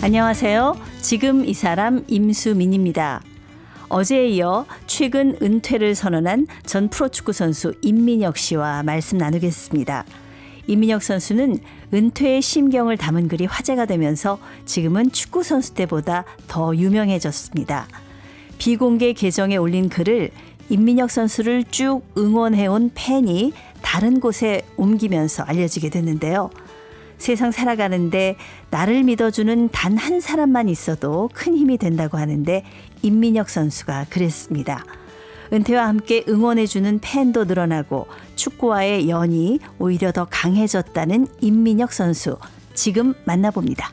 안녕하세요. 지금 이 사람 임수민입니다. 어제에 이어 최근 은퇴를 선언한 전 프로축구 선수 임민혁 씨와 말씀 나누겠습니다. 임민혁 선수는 은퇴의 심경을 담은 글이 화제가 되면서 지금은 축구 선수 때보다 더 유명해졌습니다. 비공개 계정에 올린 글을 임민혁 선수를 쭉 응원해온 팬이 다른 곳에 옮기면서 알려지게 됐는데요. 세상 살아가는데 나를 믿어주는 단 한 사람만 있어도 큰 힘이 된다고 하는데 임민혁 선수가 그랬습니다. 은퇴와 함께 응원해주는 팬도 늘어나고 축구와의 연이 오히려 더 강해졌다는 임민혁 선수. 지금 만나봅니다.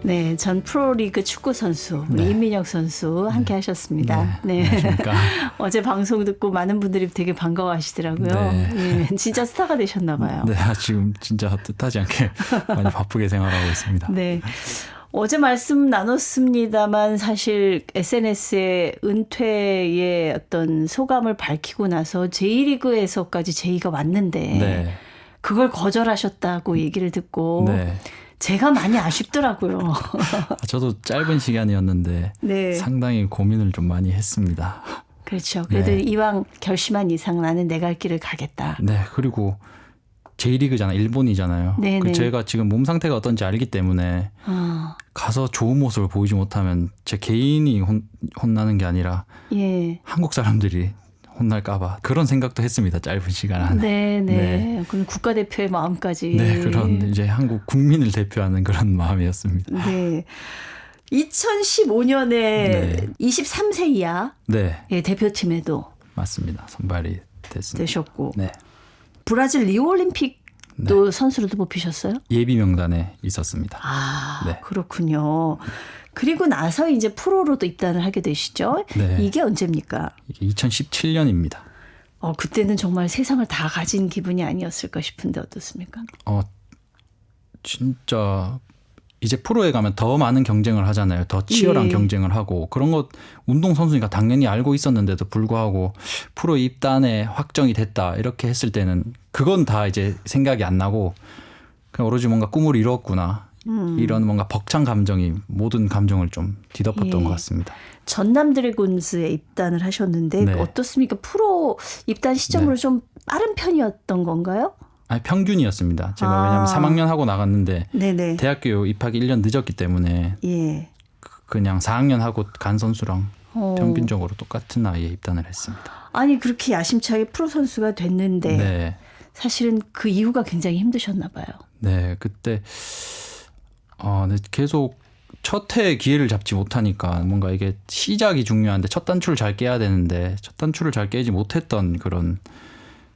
네, 전 프로리그 축구 선수 임민혁 선수 함께 하셨습니다. 네. 안녕하십니까. 어제 방송 듣고 많은 분들이 되게 반가워하시더라고요. 네. 예, 진짜 스타가 되셨나 봐요. 네, 지금 진짜 뜻하지 않게 많이 바쁘게 생활하고 있습니다. 네. 어제 말씀 나눴습니다만 사실 SNS에 은퇴의 어떤 소감을 밝히고 나서 J리그에서까지 제의가 왔는데 네. 그걸 거절하셨다고 얘기를 듣고 네. 제가 많이 아쉽더라고요. 저도 짧은 시간이었는데 네. 상당히 고민을 좀 많이 했습니다. 그렇죠. 그래도 네. 이왕 결심한 이상 나는 내 갈 길을 가겠다. 네, 그리고 J리그잖아요. 일본이잖아요. 네네. 제가 지금 몸 상태가 어떤지 알기 때문에 가서 좋은 모습을 보이지 못하면 제 개인이 혼나는 게 아니라 예. 한국 사람들이 혼날까봐 그런 생각도 했습니다. 짧은 시간 안에. 네네. 네. 그럼 국가대표의 마음까지. 네, 그런 이제 한국 국민을 대표하는 그런 마음이었습니다. 네. 2015년에 네. 23세 이하 네, 예, 대표팀에도 맞습니다. 선발이 됐습니다. 되셨고 네, 브라질 리우올림픽도 선수로도 뽑히셨어요? 예비 명단에 있었습니다. 아, 네. 그렇군요. 그리고 나서 이제 프로로도 입단을 하게 되시죠? 네. 이게 언제입니까? 이게 2017년입니다. 그때는 정말 세상을 다 가진 기분이 아니었을까 싶은데 어떻습니까? 진짜 이제 프로에 가면 더 많은 경쟁을 하잖아요. 더 치열한 예. 경쟁을 하고 그런 것 운동선수니까 당연히 알고 있었는데도 불구하고 프로 입단에 확정이 됐다 이렇게 했을 때는 그건 다 이제 생각이 안 나고 그냥 오로지 뭔가 꿈을 이뤘구나. 이런 뭔가 벅찬 감정이 모든 감정을 좀 뒤덮었던 예. 것 같습니다. 전남 드래곤즈에 입단을 하셨는데 네. 어떻습니까? 프로 입단 시점으로 네. 좀 빠른 편이었던 건가요? 아니, 평균이었습니다. 제가 왜냐하면 3학년 하고 나갔는데 네네. 대학교 입학이 1년 늦었기 때문에 예. 그냥 4학년 하고 간 선수랑 어. 평균적으로 똑같은 나이에 입단을 했습니다. 아니 그렇게 야심차게 프로 선수가 됐는데 네. 사실은 그 이후가 굉장히 힘드셨나 봐요. 네, 그때 네, 계속 첫 해에 기회를 잡지 못하니까 뭔가 이게 시작이 중요한데 첫 단추를 잘 깨야 되는데 첫 단추를 잘 깨지 못했던 그런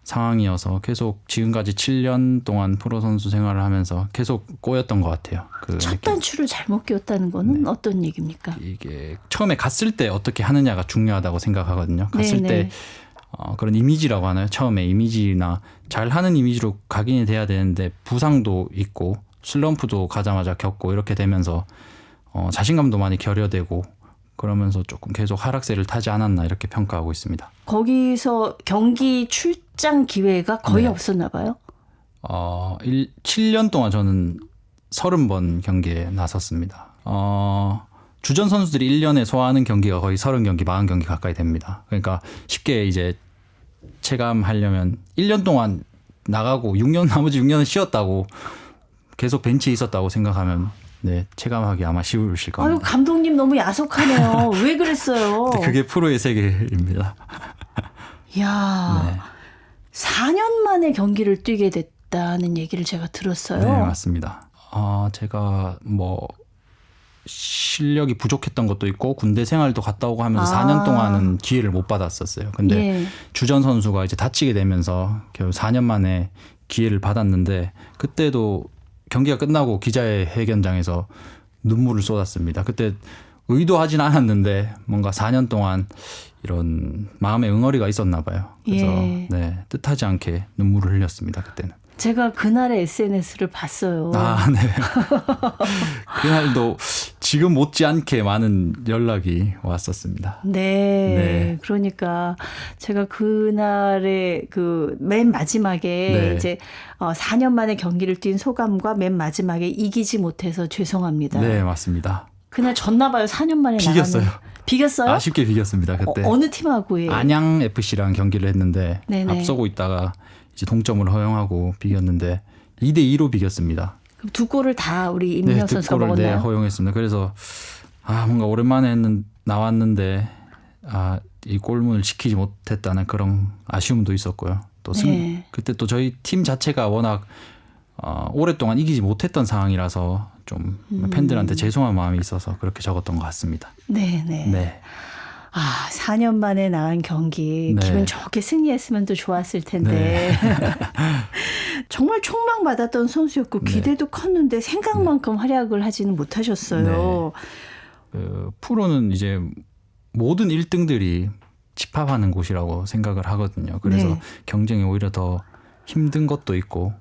상황이어서 계속 지금까지 7년 동안 프로 선수 생활을 하면서 계속 꼬였던 것 같아요. 그 첫 느낌. 단추를 잘못 끼웠다는 거는 어떤 얘기입니까? 이게 처음에 갔을 때 어떻게 하느냐가 중요하다고 생각하거든요. 갔을 네네. 때 그런 이미지라고 하나요? 처음에 이미지나 잘하는 이미지로 각인이 돼야 되는데 부상도 있고 슬럼프도 가자마자 겪고 이렇게 되면서 자신감도 많이 결여되고 그러면서 조금 계속 하락세를 타지 않았나 이렇게 평가하고 있습니다. 거기서 경기 출장 기회가 거의 네. 없었나 봐요. 7년 동안 저는 30번 경기에 나섰습니다. 주전 선수들이 1년에 소화하는 경기가 거의 30경기, 40경기 가까이 됩니다. 그러니까 쉽게 이제 체감하려면 1년 동안 나가고 나머지 6년은 쉬었다고 계속 벤치에 있었다고 생각하면 네, 체감하기 아마 쉬우실 아유 겁니다. 감독님 너무 야속하네요. 왜 그랬어요? 근데 그게 프로의 세계입니다. 이야, 네. 4년 만에 경기를 뛰게 됐다는 얘기를 제가 들었어요. 네, 맞습니다. 제가 뭐 실력이 부족했던 것도 있고 군대 생활도 갔다 오고 하면서 4년 동안은 기회를 못 받았었어요. 근데 예. 주전 선수가 이제 다치게 되면서 겨우 4년 만에 기회를 받았는데 그때도 경기가 끝나고 기자회견장에서 눈물을 쏟았습니다. 그때 의도하진 않았는데 뭔가 4년 동안 이런 마음의 응어리가 있었나 봐요. 그래서 예. 네, 뜻하지 않게 눈물을 흘렸습니다. 그때는. 제가 그날의 SNS를 봤어요. 아, 네. 그날도 지금 못지않게 많은 연락이 왔었습니다. 네. 네. 그러니까 제가 그날의 그 맨 마지막에 네. 이제 4년 만에 경기를 뛴 소감과 맨 마지막에 이기지 못해서 죄송합니다. 네, 맞습니다. 그날 졌나 봐요. 4년 만에 비겼어요. 비겼어요? 아쉽게 비겼습니다. 그때. 어느 팀하고예요? 안양 FC랑 경기를 했는데 네네. 앞서고 있다가 이제 동점을 허용하고 비겼는데 2대2로 비겼습니다. 그럼 두 골을 다 우리 임민혁 네, 선수가 득골을 먹었나요? 허용했습니다. 그래서 뭔가 오랜만에 나왔는데 이 골문을 지키지 못했다는 그런 아쉬움도 있었고요. 또 네. 그때 또 저희 팀 자체가 워낙 오랫동안 이기지 못했던 상황이라서 좀 팬들한테 죄송한 마음이 있어서 그렇게 적었던 것 같습니다. 네네. 네. 4년 만에 나간 경기 네. 기분 좋게 승리했으면 또 좋았을 텐데 정말 촉망받았던 선수였고 네. 기대도 컸는데 생각만큼 활약을 하지는 못하셨어요. 프로는 이제 모든 1등들이 집합하는 곳이라고 생각을 하거든요. 그래서 네. 경쟁이 오히려 더 힘든 것도 있고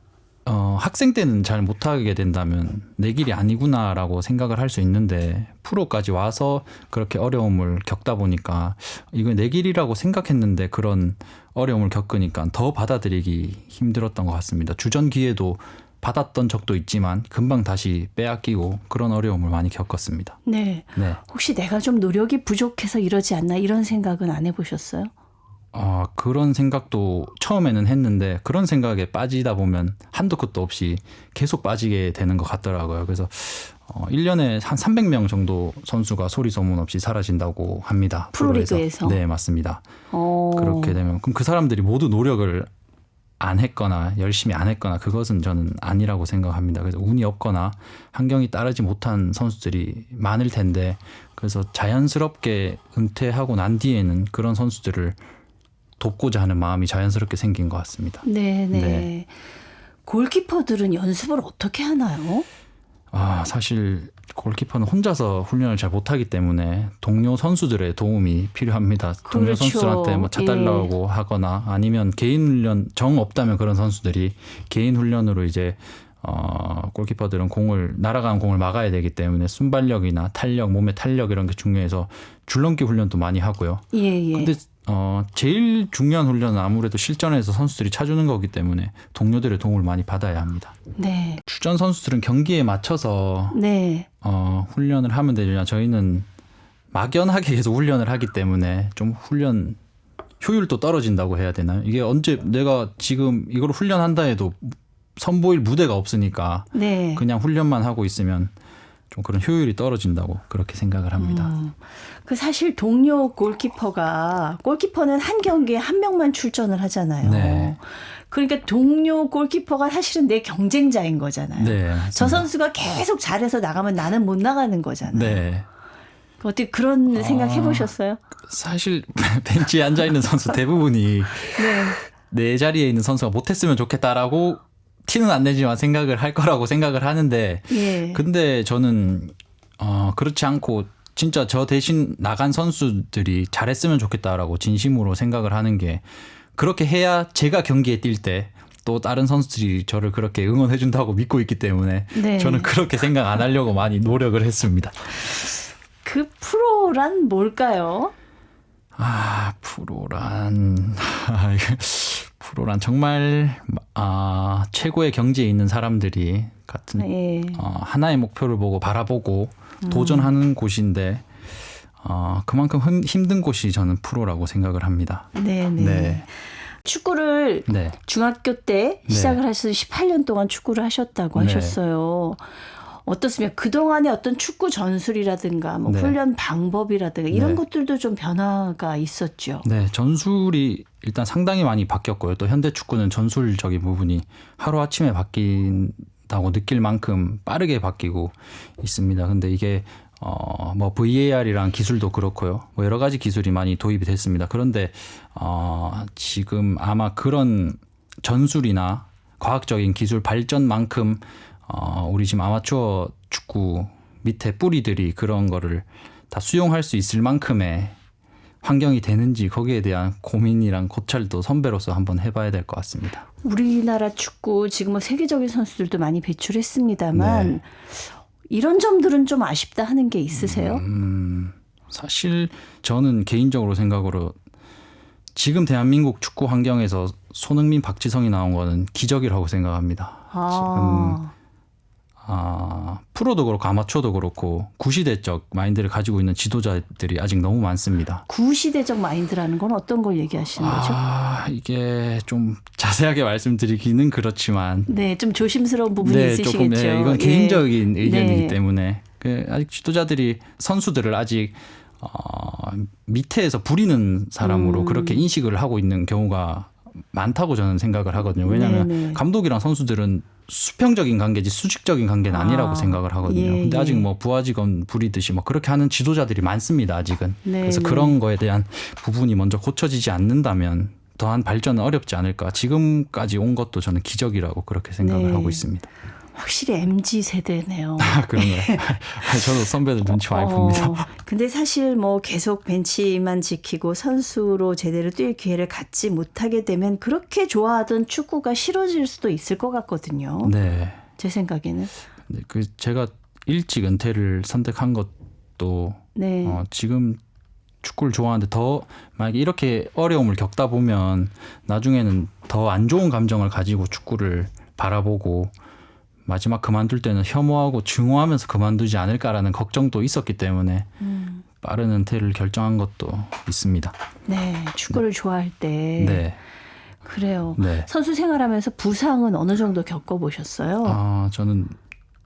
학생 때는 잘 못하게 된다면 내 길이 아니구나라고 생각을 할 수 있는데 프로까지 와서 그렇게 어려움을 겪다 보니까 이거 내 길이라고 생각했는데 그런 어려움을 겪으니까 더 받아들이기 힘들었던 것 같습니다. 주전 기회도 받았던 적도 있지만 금방 다시 빼앗기고 그런 어려움을 많이 겪었습니다. 네. 네. 혹시 내가 좀 노력이 부족해서 이러지 않나 이런 생각은 안 해보셨어요? 그런 생각도 처음에는 했는데 그런 생각에 빠지다 보면 한도 끝도 없이 계속 빠지게 되는 것 같더라고요. 그래서 1년에 한 300명 정도 선수가 소리 소문 없이 사라진다고 합니다. 프로리그에서? 네, 맞습니다. 그렇게 되면 그럼 그 사람들이 모두 노력을 안 했거나 열심히 안 했거나 그것은 저는 아니라고 생각합니다. 그래서 운이 없거나 환경이 따르지 못한 선수들이 많을 텐데 그래서 자연스럽게 은퇴하고 난 뒤에는 그런 선수들을 돕고자 하는 마음이 자연스럽게 생긴 것 같습니다. 네네. 네. 골키퍼들은 연습을 어떻게 하나요? 사실 골키퍼는 혼자서 훈련을 잘 못하기 때문에 동료 선수들의 도움이 필요합니다. 동료 그렇죠. 선수들한테 뭐 차달라고 하거나 아니면 개인 훈련 정 없다면 그런 선수들이 개인 훈련으로 이제 골키퍼들은 날아가는 공을 막아야 되기 때문에 순발력이나 탄력, 몸의 탄력 이런 게 중요해서 줄넘기 훈련도 많이 하고요. 예. 근데 제일 중요한 훈련은 아무래도 실전에서 선수들이 차주는 거기 때문에 동료들의 도움을 많이 받아야 합니다. 네. 주전 선수들은 경기에 맞춰서 네. 훈련을 하면 되지만 저희는 막연하게 계속 훈련을 하기 때문에 좀 훈련 효율도 떨어진다고 해야 되나요? 이게 언제 내가 지금 이걸 훈련한다 해도 선보일 무대가 없으니까 네. 그냥 훈련만 하고 있으면 좀 그런 효율이 떨어진다고 그렇게 생각을 합니다. 그 사실 동료 골키퍼는 한 경기에 한 명만 출전을 하잖아요. 네. 그러니까 동료 골키퍼가 사실은 내 경쟁자인 거잖아요. 네, 맞습니다. 저 선수가 계속 잘해서 나가면 나는 못 나가는 거잖아요. 네. 어떻게 그런 생각 해보셨어요? 사실 벤치에 앉아 있는 선수 대부분이 네. 내 자리에 있는 선수가 못했으면 좋겠다라고 티는 안 내지만 생각을 할 거라고 생각을 하는데 예. 근데 저는 그렇지 않고 진짜 저 대신 나간 선수들이 잘했으면 좋겠다라고 진심으로 생각을 하는 게 그렇게 해야 제가 경기에 뛸 때 또 다른 선수들이 저를 그렇게 응원해 준다고 믿고 있기 때문에 네. 저는 그렇게 생각 안 하려고 많이 노력을 했습니다. 그 프로란 뭘까요? 프로란 정말 최고의 경지에 있는 사람들이 같은 예. 하나의 목표를 보고 바라보고 도전하는 곳인데 그만큼 힘든 곳이 저는 프로라고 생각을 합니다. 네네. 네. 축구를 네. 중학교 때 네. 시작을 하셔서 18년 동안 축구를 하셨다고 네. 하셨어요. 어떻습니까? 그동안의 어떤 축구 전술이라든가 뭐 네. 훈련 방법이라든가 이런 네. 것들도 좀 변화가 있었죠. 네, 전술이 일단 상당히 많이 바뀌었고요. 또 현대 축구는 전술적인 부분이 하루아침에 바뀐다고 느낄 만큼 빠르게 바뀌고 있습니다. 근데 이게 뭐 VAR이란 기술도 그렇고요. 뭐 여러 가지 기술이 많이 도입이 됐습니다. 그런데 지금 아마 그런 전술이나 과학적인 기술 발전만큼 우리 지금 아마추어 축구 밑에 뿌리들이 그런 거를 다 수용할 수 있을 만큼의 환경이 되는지 거기에 대한 고민이랑 고찰도 선배로서 한번 해봐야 될 것 같습니다. 우리나라 축구 지금 뭐 세계적인 선수들도 많이 배출했습니다만 네. 이런 점들은 좀 아쉽다 하는 게 있으세요? 사실 저는 개인적으로 생각으로 지금 대한민국 축구 환경에서 손흥민, 박지성이 나온 거는 기적이라고 생각합니다. 지금 프로도 그렇고 아마추어도 그렇고 구시대적 마인드를 가지고 있는 지도자들이 아직 너무 많습니다. 구시대적 마인드라는 건 어떤 걸 얘기하시는 거죠? 이게 좀 자세하게 말씀드리기는 그렇지만 네, 좀 조심스러운 부분이 네, 있으시겠죠. 조금 이건 개인적인 의견이기 네. 때문에 아직 지도자들이 선수들을 아직 밑에서 부리는 사람으로 그렇게 인식을 하고 있는 경우가 많다고 저는 생각을 하거든요. 왜냐하면 네네. 감독이랑 선수들은 수평적인 관계지 수직적인 관계는 아니라고 생각을 하거든요. 예, 근데 아직 예. 뭐 부하 직원 부리듯이 뭐 그렇게 하는 지도자들이 많습니다. 아직은. 네, 그래서 네. 그런 거에 대한 부분이 먼저 고쳐지지 않는다면 더한 발전은 어렵지 않을까. 지금까지 온 것도 저는 기적이라고 그렇게 생각을 네. 하고 있습니다. 확실히 MZ 세대네요. 그런가요? 저도 선배들 눈치 많이 봅니다. 근데 사실 뭐 계속 벤치만 지키고 선수로 제대로 뛸 기회를 갖지 못하게 되면 그렇게 좋아하던 축구가 싫어질 수도 있을 것 같거든요. 네. 제 생각에는. 네, 제가 일찍 은퇴를 선택한 것도 네. 지금 축구를 좋아하는데 더 만약에 이렇게 어려움을 겪다 보면 나중에는 더 안 좋은 감정을 가지고 축구를 바라보고 마지막 그만둘 때는 혐오하고 증오하면서 그만두지 않을까라는 걱정도 있었기 때문에 빠른 은퇴를 결정한 것도 있습니다. 네. 축구를 좋아할 때. 네. 그래요. 네. 선수 생활하면서 부상은 어느 정도 겪어보셨어요? 저는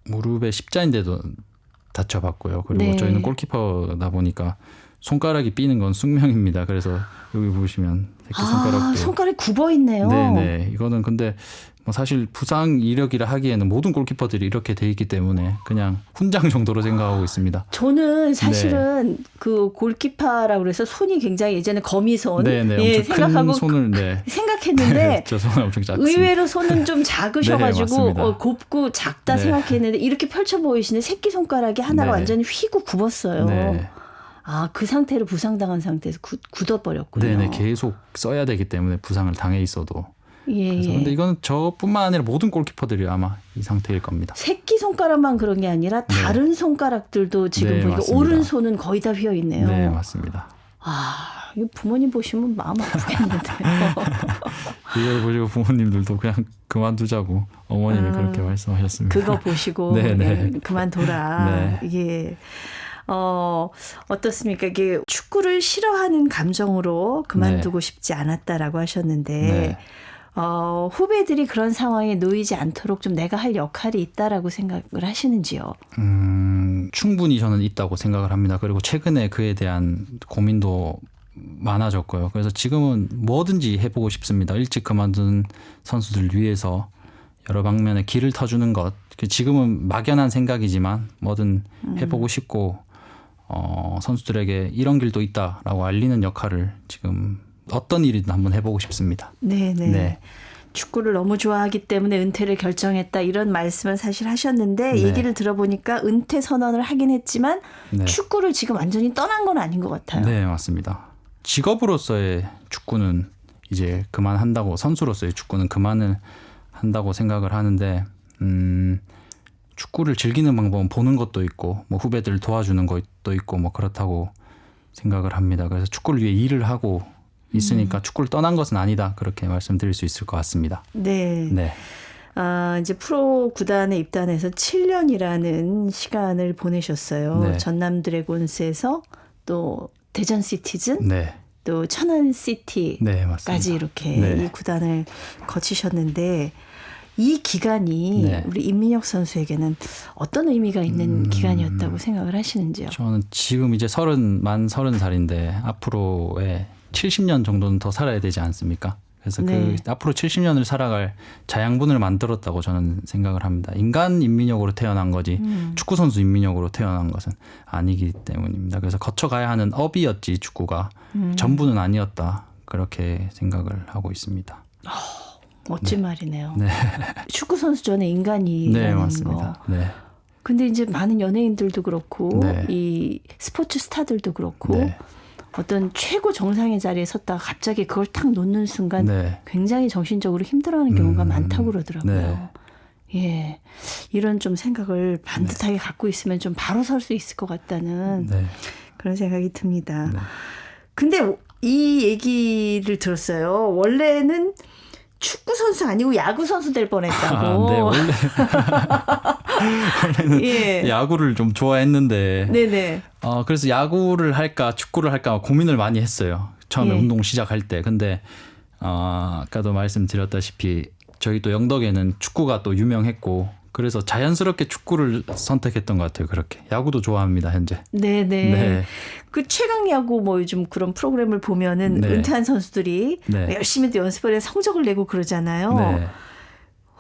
무릎에 십자인대도 다쳐봤고요. 그리고 네. 저희는 골키퍼다 보니까 손가락이 삐는 건 숙명입니다. 그래서 여기 보시면 새끼손가락도 손가락이 굽어 있네요. 네네. 이거는 근데 뭐 사실 부상 이력이라 하기에는 모든 골키퍼들이 이렇게 돼 있기 때문에 그냥 훈장 정도로 생각하고 있습니다. 저는 사실은 그 골키퍼라고 그래서 손이 굉장히 예전에 거미손 네네. 예, 엄청 생각하고 큰 손을 네. 생각했는데 저 손은 엄청 작습니다. 의외로 손은 좀 작으셔가지고 네, 맞습니다. 곱고 작다 네. 생각했는데 이렇게 펼쳐 보이시는 새끼 손가락이 하나가 네. 완전히 휘고 굽었어요. 네. 그 상태로 부상당한 상태에서 굳어버렸군요. 네네. 계속 써야 되기 때문에 부상을 당해 있어도. 예, 그래서 예. 근데 이건 저뿐만 아니라 모든 골키퍼들이 아마 이 상태일 겁니다. 새끼 손가락만 그런 게 아니라 다른 손가락들도 지금 네, 보니까 맞습니다. 오른손은 거의 다 휘어 있네요. 네, 맞습니다. 이거 부모님 보시면 마음 아프겠는데요. 이걸 보시고 부모님들도 그냥 그만두자고 어머님이 그렇게 말씀하셨습니다. 그거 보시고 네. 그만둬라. 네. 예. 어떻습니까? 이게 축구를 싫어하는 감정으로 그만두고 싶지 않았다라고 하셨는데 네. 후배들이 그런 상황에 놓이지 않도록 좀 내가 할 역할이 있다라고 생각을 하시는지요? 충분히 저는 있다고 생각을 합니다. 그리고 최근에 그에 대한 고민도 많아졌고요. 그래서 지금은 뭐든지 해보고 싶습니다. 일찍 그만둔 선수들 위해서 여러 방면에 길을 터주는 것. 지금은 막연한 생각이지만 뭐든 해보고 싶고 선수들에게 이런 길도 있다라고 알리는 역할을 지금 어떤 일이든 한번 해보고 싶습니다. 네네. 네. 축구를 너무 좋아하기 때문에 은퇴를 결정했다 이런 말씀을 사실 하셨는데 네. 얘기를 들어보니까 은퇴 선언을 하긴 했지만 네. 축구를 지금 완전히 떠난 건 아닌 것 같아요. 네, 맞습니다. 직업으로서의 축구는 이제 그만한다고 선수로서의 축구는 그만을 한다고 생각을 하는데 축구를 즐기는 방법은 보는 것도 있고 뭐 후배들 도와주는 것도 있고 뭐 그렇다고 생각을 합니다. 그래서 축구를 위해 일을 하고 있으니까 축구를 떠난 것은 아니다 그렇게 말씀드릴 수 있을 것 같습니다. 네. 네. 이제 프로 구단에 입단해서 7년이라는 시간을 보내셨어요. 네. 전남 드래곤스에서 또 대전 시티즌, 네. 또 천안 시티까지 네, 맞습니다. 이렇게 네. 이 구단을 거치셨는데 이 기간이 네. 우리 임민혁 선수에게는 어떤 의미가 있는 기간이었다고 생각을 하시는지요? 저는 지금 이제 만 30살인데 앞으로의 70년 정도는 더 살아야 되지 않습니까? 그래서 네. 그 앞으로 70년을 살아갈 자양분을 만들었다고 저는 생각을 합니다. 인간 임민혁으로 태어난 거지 축구 선수 임민혁으로 태어난 것은 아니기 때문입니다. 그래서 거쳐가야 하는 업이었지 축구가 전부는 아니었다 그렇게 생각을 하고 있습니다. 멋진 말이네요. 네. 축구 선수 전에 인간이라는 네, 맞습니다. 거. 네. 근데 이제 많은 연예인들도 그렇고 네. 이 스포츠 스타들도 그렇고 네. 어떤 최고 정상의 자리에 섰다가 갑자기 그걸 탁 놓는 순간 네. 굉장히 정신적으로 힘들어하는 경우가 많다고 그러더라고요. 네. 예, 이런 좀 생각을 반듯하게 갖고 있으면 좀 바로 설 수 있을 것 같다는 네. 그런 생각이 듭니다. 네. 근데 이 얘기를 들었어요. 원래는 축구 선수 아니고 야구 선수 될 뻔했다고. 네, 원래는 예. 야구를 좀 좋아했는데 네네. 그래서 야구를 할까 축구를 할까 고민을 많이 했어요. 처음에 예. 운동 시작할 때. 근데 아까도 말씀드렸다시피 저희 또 영덕에는 축구가 또 유명했고 그래서 자연스럽게 축구를 선택했던 것 같아요. 그렇게. 야구도 좋아합니다. 현재. 네네. 네. 그 최강 야구 뭐 요즘 그런 프로그램을 보면은 네. 은퇴한 선수들이 네. 열심히 또 연습을 해서 성적을 내고 그러잖아요. 네.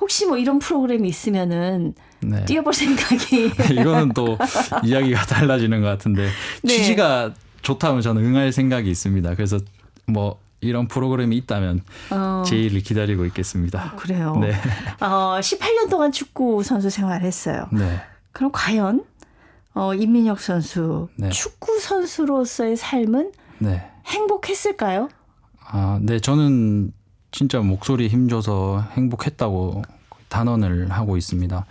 혹시 뭐 이런 프로그램이 있으면은 네. 뛰어볼 생각이. 이거는 또 이야기가 달라지는 것 같은데 네. 취지가 좋다면 저는 응할 생각이 있습니다. 그래서 뭐 이런 프로그램이 있다면 제의를 기다리고 있겠습니다. 그래요. 네. 18년 동안 축구 선수 생활했어요. 네. 그럼 과연 임민혁 선수 네. 축구 선수로서의 삶은 네. 행복했을까요? 네. 저는 진짜 목소리에 힘줘서 행복했다고 단언을 하고 있습니다.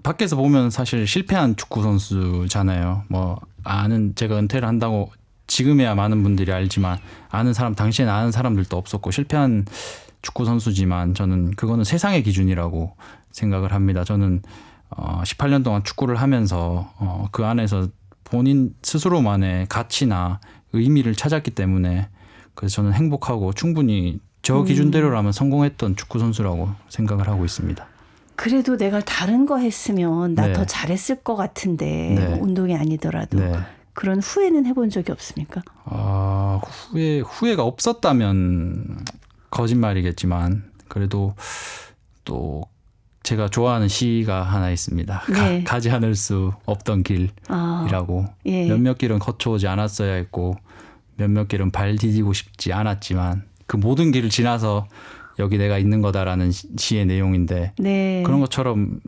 밖에서 보면 사실 실패한 축구 선수잖아요. 제가 은퇴를 한다고 지금에야 많은 분들이 알지만 당시에는 아는 사람들도 없었고 실패한 축구 선수지만 저는 그거는 세상의 기준이라고 생각을 합니다. 저는 18년 동안 축구를 하면서 그 안에서 본인 스스로만의 가치나 의미를 찾았기 때문에 그래서 저는 행복하고 충분히 저 기준대로라면 성공했던 축구 선수라고 생각을 하고 있습니다. 그래도 내가 다른 거 했으면 나 네. 더 잘했을 것 같은데 네. 뭐 운동이 아니더라도 네. 그런 후회는 해본 적이 없습니까? 후회가 없었다면 거짓말이겠지만 그래도 또 제가 좋아하는 시가 하나 있습니다. 네. 가지 않을 수 없던 길이라고 예. 몇몇 길은 거쳐오지 않았어야 했고 몇몇 길은 발 디디고 싶지 않았지만 그 모든 길을 지나서 여기 내가 있는 거다라는 시의 내용인데 네. 그런 것처럼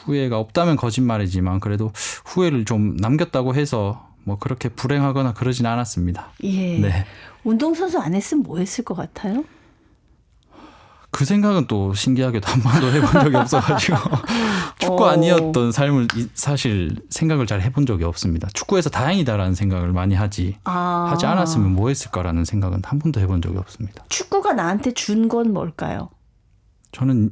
후회가 없다면 거짓말이지만 그래도 후회를 좀 남겼다고 해서 뭐 그렇게 불행하거나 그러진 않았습니다. 예. 네. 운동선수 안 했으면 뭐 했을 것 같아요? 그 생각은 또 신기하게도 한 번도 해본 적이 없어가지고 축구 아니었던 삶을 사실 생각을 잘 해본 적이 없습니다. 축구에서 다행이다라는 생각을 많이 하지 않았으면 뭐 했을까라는 생각은 한 번도 해본 적이 없습니다. 축구가 나한테 준 건 뭘까요? 저는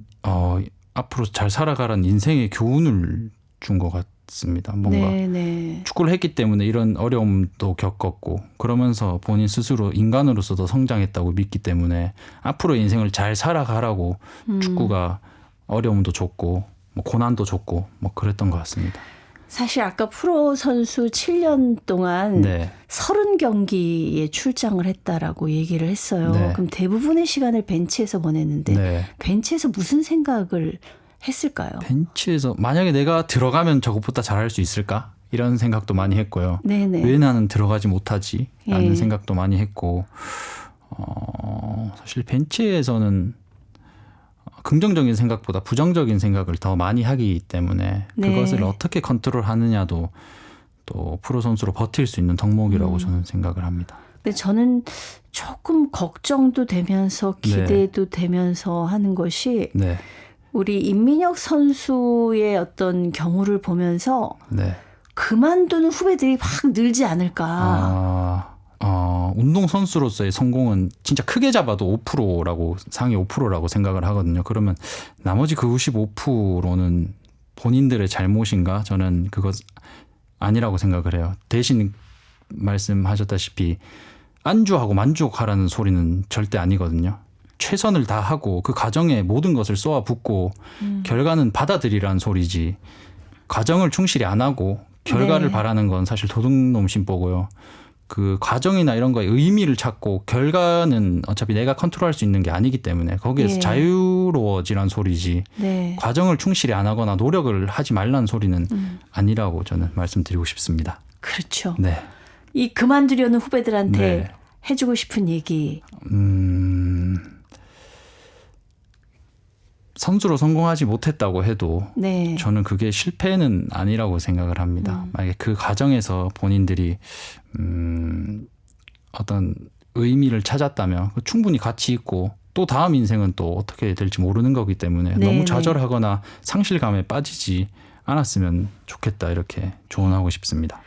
앞으로 잘 살아가라는 인생의 교훈을 준 것 같습니다. 뭔가 네네. 축구를 했기 때문에 이런 어려움도 겪었고 그러면서 본인 스스로 인간으로서도 성장했다고 믿기 때문에 앞으로 인생을 잘 살아가라고 축구가 어려움도 줬고 뭐 고난도 줬고 뭐 그랬던 것 같습니다. 사실 아까 프로 선수 7년 동안 네. 30경기에 출장을 했다라고 얘기를 했어요. 네. 그럼 대부분의 시간을 벤치에서 보냈는데 네. 벤치에서 무슨 생각을 했을까요? 벤치에서 만약에 내가 들어가면 저것보다 잘할 수 있을까? 이런 생각도 많이 했고요. 네네. 왜 나는 들어가지 못하지? 라는 예. 생각도 많이 했고 사실 벤치에서는 긍정적인 생각보다 부정적인 생각을 더 많이 하기 때문에 네. 그것을 어떻게 컨트롤하느냐도 또 프로 선수로 버틸 수 있는 덕목이라고 저는 생각을 합니다. 근데 저는 조금 걱정도 되면서 기대도 되면서 하는 것이 네. 우리 임민혁 선수의 어떤 경우를 보면서 네. 그만두는 후배들이 확 늘지 않을까. 운동 선수로서의 성공은 진짜 크게 잡아도 5%라고 상위 5%라고 생각을 하거든요. 그러면 나머지 그 95%는 본인들의 잘못인가? 저는 그것 아니라고 생각을 해요. 대신 말씀하셨다시피 안주하고 만족하라는 소리는 절대 아니거든요. 최선을 다하고 그 과정에 모든 것을 쏘아붓고 결과는 받아들이라는 소리지 과정을 충실히 안 하고 결과를 네. 바라는 건 사실 도둑놈 심보고요. 그 과정이나 이런 거에 의미를 찾고 결과는 어차피 내가 컨트롤할 수 있는 게 아니기 때문에 거기에서 예. 자유로워지란 소리지 네. 과정을 충실히 안 하거나 노력을 하지 말라는 소리는 아니라고 저는 말씀드리고 싶습니다. 그렇죠. 네. 이 그만두려는 후배들한테 네. 해주고 싶은 얘기. 선수로 성공하지 못했다고 해도 네. 저는 그게 실패는 아니라고 생각을 합니다. 만약에 그 과정에서 본인들이 어떤 의미를 찾았다면 충분히 가치 있고 또 다음 인생은 또 어떻게 될지 모르는 거기 때문에 네, 너무 네. 좌절하거나 상실감에 빠지지 않았으면 좋겠다 이렇게 조언하고 싶습니다.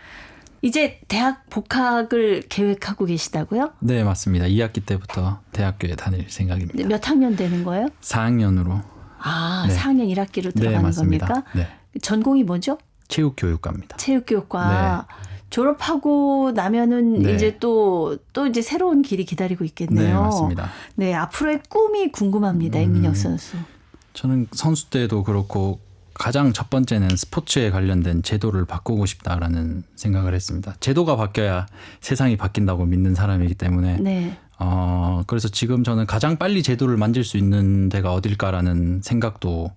이제 대학 복학을 계획하고 계시다고요? 네, 맞습니다. 2학기 때부터 대학교에 다닐 생각입니다. 몇 학년 되는 거예요? 4학년으로. 아, 네. 4학년 1학기로 네, 들어가는 맞습니다. 겁니까? 네. 전공이 뭐죠? 체육교육과입니다. 체육교육과. 졸업하고 나면은 네. 이제 또 이제 새로운 길이 기다리고 있겠네요. 네, 맞습니다. 네, 앞으로의 꿈이 궁금합니다. 임민혁 선수. 저는 선수 때도 그렇고 가장 첫 번째는 스포츠에 관련된 제도를 바꾸고 싶다라는 생각을 했습니다. 제도가 바뀌어야 세상이 바뀐다고 믿는 사람이기 때문에 네. 그래서 지금 저는 가장 빨리 제도를 만질 수 있는 데가 어딜까라는 생각도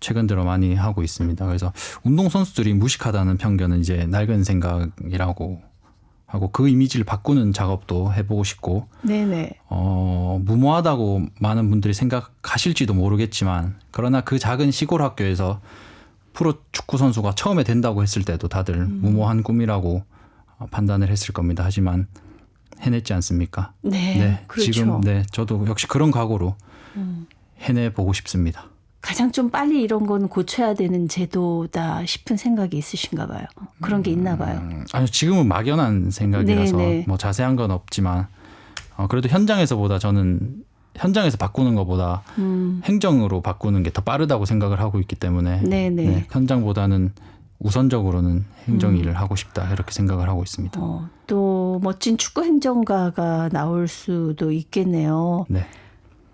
최근 들어 많이 하고 있습니다. 그래서 운동선수들이 무식하다는 편견은 이제 낡은 생각이라고 하고 그 이미지를 바꾸는 작업도 해보고 싶고 네네. 무모하다고 많은 분들이 생각하실지도 모르겠지만 그러나 그 작은 시골 학교에서 프로 축구 선수가 처음에 된다고 했을 때도 다들 무모한 꿈이라고 판단을 했을 겁니다. 하지만 해냈지 않습니까? 네, 그렇죠. 지금 저도 역시 그런 각오로 해내보고 싶습니다. 가장 좀 빨리 이런 건 고쳐야 되는 제도다 싶은 생각이 있으신가 봐요. 그런 게 있나 봐요. 아니요, 지금은 막연한 생각이라서 네네. 뭐 자세한 건 없지만 그래도 현장에서 바꾸는 것보다 행정으로 바꾸는 게 더 빠르다고 생각을 하고 있기 때문에 네네. 네, 현장보다는 우선적으로는 행정 일을 하고 싶다 이렇게 생각을 하고 있습니다. 또 멋진 축구 행정가가 나올 수도 있겠네요. 네.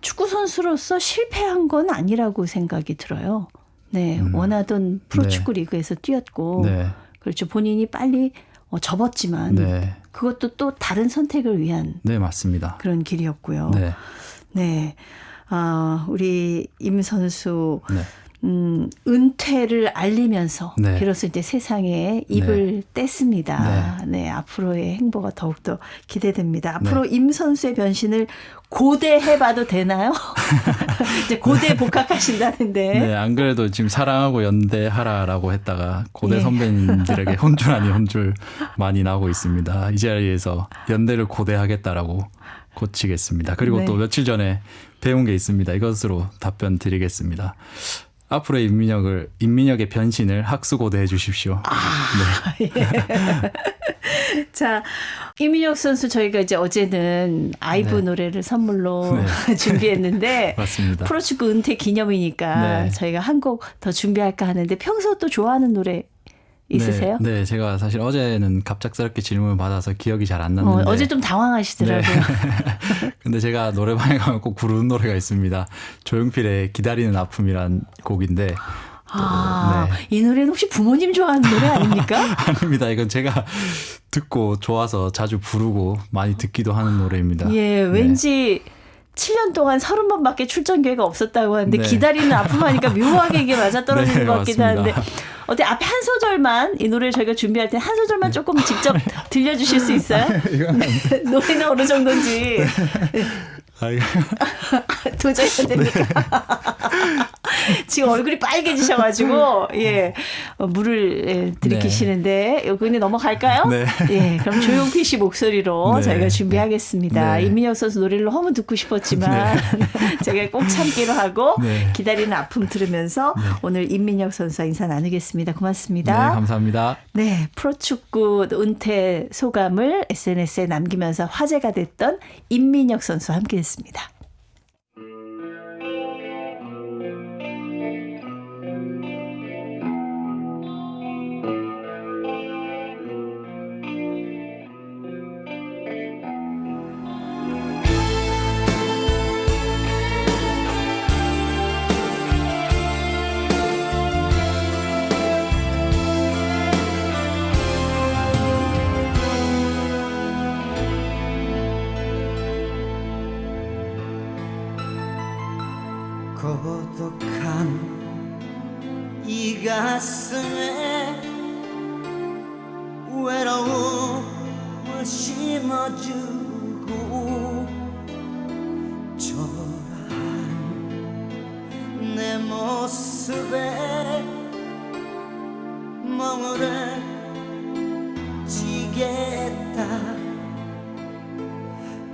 축구 선수로서 실패한 건 아니라고 생각이 들어요. 네, 원하던 프로축구 리그에서 뛰었고, 네. 그렇죠. 본인이 빨리 접었지만 네. 그것도 또 다른 선택을 위한 네, 맞습니다. 그런 길이었고요. 네. 네, 우리 임 선수 네. 은퇴를 알리면서 네. 비로소 이제 세상에 입을 뗐습니다. 네, 앞으로의 행보가 더욱더 기대됩니다. 앞으로 임 선수의 변신을 고대해봐도 되나요? 이제 고대 복학하신다는데. 네, 안 그래도 지금 사랑하고 연대하라라고 했다가 고대 예. 선배님들에게 혼줄 아닌 혼줄 많이 나오고 있습니다. 이 자리에서 연대를 고대하겠다라고 고치겠습니다. 그리고 네. 또 며칠 전에 배운 게 있습니다. 이것으로 답변 드리겠습니다. 앞으로의 임민혁의 변신을 학수고대해 주십시오. 자, 임민혁 선수 저희가 이제 어제는 아이브 네. 노래를 선물로 준비했는데 맞습니다. 프로축구 은퇴 기념이니까 네. 저희가 한 곡 더 준비할까 하는데 평소 또 좋아하는 노래 있으세요? 네, 제가 사실 어제는 갑작스럽게 질문을 받아서 기억이 잘 안 났는데 어제 좀 당황하시더라고요. 근데 제가 노래방에 가면 꼭 부르는 노래가 있습니다. 조용필의 기다리는 아픔이란 곡인데 이 노래는 혹시 부모님 좋아하는 노래 아닙니까? 아닙니다. 이건 제가 듣고 좋아서 자주 부르고 많이 듣기도 하는 노래입니다. 예, 왠지 7년 동안 30번밖에 출전 기회가 없었다고 하는데 네. 기다리는 아픔하니까 묘하게 이게 맞아떨어지는 네, 것 같기도 맞습니다. 한데 어때 앞에 한 소절만 이 노래를 저희가 준비할 때 한 소절만 조금 직접 들려주실 수 있어요? 노래는 어느 정도인지 도저히 안 됩니까? 지금 얼굴이 빨개지셔가지고 물을 들이키시는데 여기는 넘어갈까요? 네. 예, 그럼 조용필 씨 목소리로 네. 저희가 준비하겠습니다. 네. 임민혁 선수 노래를 너무 듣고 싶었지만 제가 꼭 참기로 하고 네. 기다리는 아픔 들으면서 오늘 임민혁 선수와 인사 나누겠습니다. 네, 고맙습니다. 감사합니다. 네, 프로축구 은퇴 소감을 SNS에 남기면서 화제가 됐던 임민혁 선수와 함께했습니다. 고독한 이 가슴에 외로움을 심어주고 초라한 내 모습에 머무르지겠다.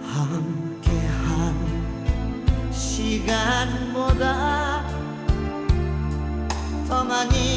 함께한 시간보다 더 많이